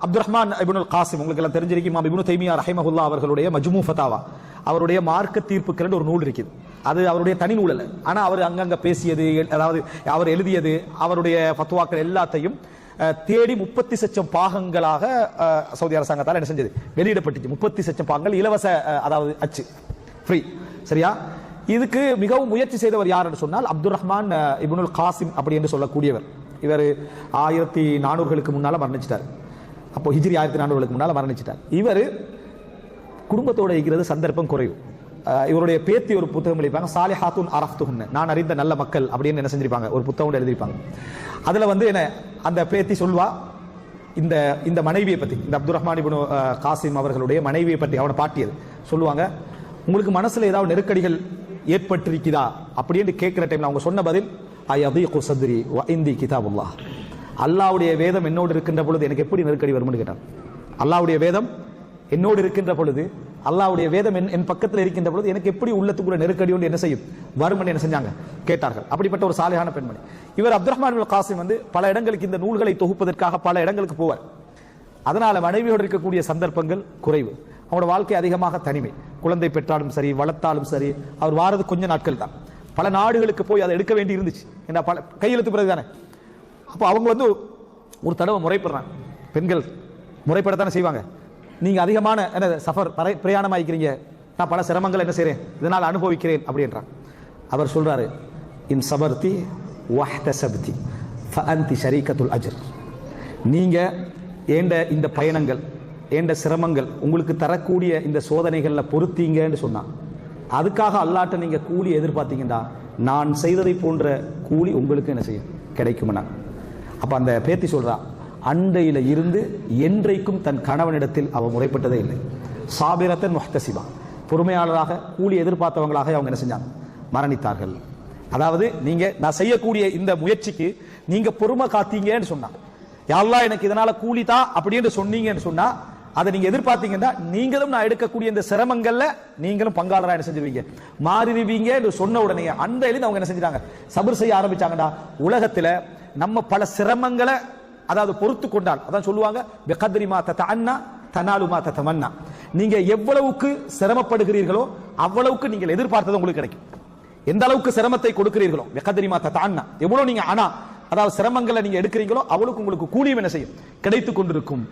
அப்துல் ரஹ்மான் இப்னுல் காசிம் உங்களுக்கு எல்லாம் தெரிஞ்சிருக்கும். இமாம் இப்னு தைமியா ரஹிமஹுல்லாஹ் அவர்களுடைய மஜ்மூ ஃபதாவா, அவருடைய மார்க்க தீர்ப்புகள் ஒரு நூல் இருக்குது. அது அவருடைய தனி நூல் அல்ல. ஆனா அவர் அங்கங்க பேசியது, அதாவது அவர் எழுதியது, அவருடைய ஃபத்வாக்கள் எல்லாத்தையும் தேடி 30 லட்சம் பாகங்களாக சவுதி அரசாங்கத்தால் என்ன செஞ்சது, வெளியிடப்பட்டுச்சு. 30 லட்சம் பாகங்கள் இலவச, அதாவது அச்சு ஃப்ரீ. சரியா? இதுக்கு மிகவும் முயற்சி செய்தவர் யார் என்று சொன்னால் அப்துல் ரஹ்மான் இப்னுல் காசிம் அப்படி என்று சொல்லக்கூடியவர். இவர் 1400களுக்கு முன்னால மரணிச்சிட்டார். அப்போ ஹிஜ்ரி 1400களுக்கு முன்னால மரணிச்சிட்டார். இவர் குடும்பத்தோட இருக்கிறது சந்தர்ப்பம் குறைவு. இவருடைய பேத்தி ஒரு புத்தகம் எழுதிப்பாங்க, சாலிஹாத்துன் அரஃப்துஹுன்ன, நான் அறிந்த நல்ல மக்கள் அப்படின்னு என்ன செஞ்சிருப்பாங்க, ஒரு புத்தகம் எழுதியிருப்பாங்க. அதுல வந்து என்ன அந்த பேத்தி சொல்வா, இந்த மனைவியை பத்தி, இந்த அப்துல் ரஹ்மான் இப்னு காசிம் அவர்களுடைய மனைவியை பற்றி அவனை பாட்டியது சொல்லுவாங்க. உங்களுக்கு மனசுல ஏதாவது நெருக்கடிகள் ஏற்பட்டிருக்குதா அப்படின்னு கேட்கிற டைம்ல அவங்க சொன்ன பதில், அயதீகு சத்ரி வ இந்தி கிதாபுல்லாஹ், அல்லாஹ்வுடைய வேதம் என்னோடு இருக்கின்ற பொழுது எனக்கு எப்படி நெருக்கடி வரும்னு கேட்டான். அல்லாஹ்வுடைய வேதம் என்னோடு இருக்கின்ற பொழுது, அல்லாஹ்வுடைய வேதம் என் பக்கத்தில் இருக்கின்ற பொழுது எனக்கு எப்படி உள்ளத்துக்குள்ள நெருக்கடி ஒன்று என்ன செய்யும் வரும்னு என்ன செஞ்சாங்க கேட்டார்கள். அப்படிப்பட்ட ஒரு சாலிஹான பெண்மணி. இவர் அப்துல் ரஹ்மான் இப்னுல் காசிம் வந்து பல இடங்களுக்கு இந்த நூல்களை தொகுப்பதற்காக பல இடங்களுக்கு போவார். அதனால மனைவியோடு இருக்கக்கூடிய சந்தர்ப்பங்கள் குறைவு. அவனோட வாழ்க்கை அதிகமாக தனிமை. குழந்தை பெற்றாலும் சரி, வளர்த்தாலும் சரி, அவர் வாரது கொஞ்ச நாட்கள் தான். பல நாடுகளுக்கு போய் அதை எடுக்க வேண்டி இருந்துச்சு. ஏன்னா பல கையெழுத்து பிறகு தானே. அப்போ அவங்க வந்து ஒரு தடவை முறைப்படுறாங்க. பெண்கள் முறைப்படத்தானே செய்வாங்க. நீங்க அதிகமான என்ன சஃபர் பிரயாணம் ஆகிக்கிறீங்க, நான் பல சிரமங்கள் என்ன செய்றேன், இதனால் அனுபவிக்கிறேன் அப்படின்றாங்க. அவர் சொல்றாரு, இன் சபர்தி வஹ்தசப்தி ஃபஅன்தி ஷரீகத்துல் அஜ்ர், நீங்க ஏண்ட இந்த பயணங்கள், ஏண்ட சிரமங்கள், உங்களுக்கு தரக்கூடிய இந்த சோதனைகள்ல பொறுத்தீங்கன்னு சொன்னா, அதுக்காக அல்லாட்ட நீங்க கூலி எதிர்பார்த்தீங்கன்னா நான் செய்ததை போன்ற கூலி உங்களுக்கு என்ன செய்யும், கிடைக்கும்னா. அப்ப அந்த பேத்தி சொல்றா, அண்டையில இருந்து என்றைக்கும் தன் கணவனிடத்தில் அவ முறைப்பட்டதே இல்லை. சாபிரத்தன் முஹ்தசிபா, பொறுமையாளராக கூலி எதிர்பார்த்தவங்களாக அவங்க என்ன செஞ்சாங்க, மரணித்தார்கள். அதாவது நீங்க நான் செய்யக்கூடிய இந்த முயற்சிக்கு நீங்க பொறுமை காத்தீங்கன்னு சொன்னா, யா அல்லாஹ் எனக்கு இதனால கூலி தா அப்படின்னு சொன்னீங்கன்னு சொன்னா, அதை நீங்க எதிர்பார்த்தீங்கன்னா நீங்களும் நான் எடுக்கக்கூடிய இந்த சிரமங்கள்ல நீங்களும் பங்காளராக என்ன செஞ்சிருவீங்க, மாறிடுவீங்க என்று சொன்ன உடனே அண்டையில அவங்க என்ன செஞ்சாங்க, சபர் செய்ய ஆரம்பிச்சாங்கடா. உலகத்துல நம்ம பல சிரமங்களை அதாவது பொறுத்து கொண்டால், அதான் சொல்லுவாங்க, பிகத்ரி மா ததஅன்னா தனாலு மா ததமன்னா, நீங்க எவ்வளவுக்கு சிரமப்படுகிறீர்களோ அவ்வளவுக்கு நீங்கள் எதிர்பார்த்தது உங்களுக்கு கிடைக்கும். எந்த அளவுக்கு சிரமத்தை கொடுக்கிறீர்களோ, பிகத்ரி மா ததஅன்னா, எவ்வளவு நீங்க அதாவது சிரமங்களை நீங்க எடுக்கிறீங்களோ அவ்வளவுக்கு உங்களுக்கு கூலியும் என்ன செய்யும், கிடைத்துக் கொண்டிருக்கும்.